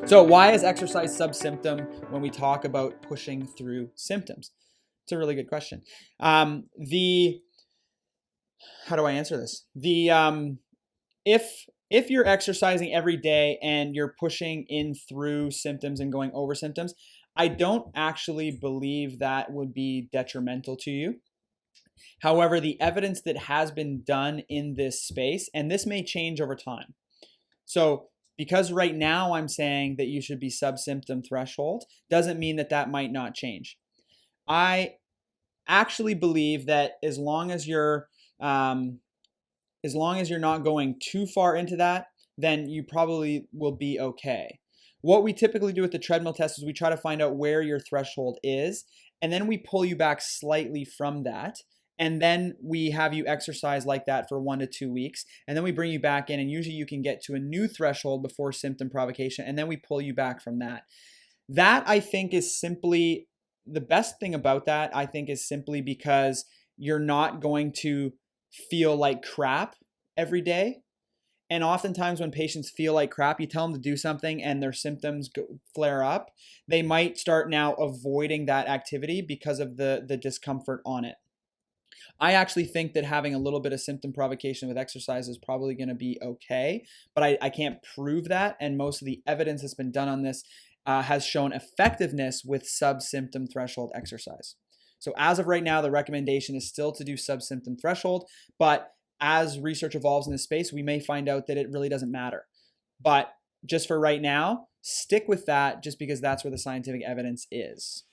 So why is exercise sub-symptom when we talk about pushing through symptoms? It's a really good question. How do I answer this? If you're exercising every day and you're pushing in through symptoms and going over symptoms, I don't actually believe that would be detrimental to you. However, the evidence that has been done in this space, and this may change over time. So because right now I'm saying that you should be sub-symptom threshold, doesn't mean that that might not change. I actually believe that as long as you're not going too far into that, then you probably will be okay. What we typically do with the treadmill test is we try to find out where your threshold is, and then we pull you back slightly from that. And then we have you exercise like that for 1 to 2 weeks. And then we bring you back in, and usually you can get to a new threshold before symptom provocation. And then we pull you back from that. That, I think, is simply the best thing about that, I think, is simply because you're not going to feel like crap every day. And oftentimes when patients feel like crap, you tell them to do something and their symptoms flare up, they might start now avoiding that activity because of the discomfort on it. I actually think that having a little bit of symptom provocation with exercise is probably going to be okay, but I can't prove that. And most of the evidence that's been done on this has shown effectiveness with sub-symptom threshold exercise. So as of right now, the recommendation is still to do sub-symptom threshold, but as research evolves in this space, we may find out that it really doesn't matter. But just for right now, stick with that just because that's where the scientific evidence is.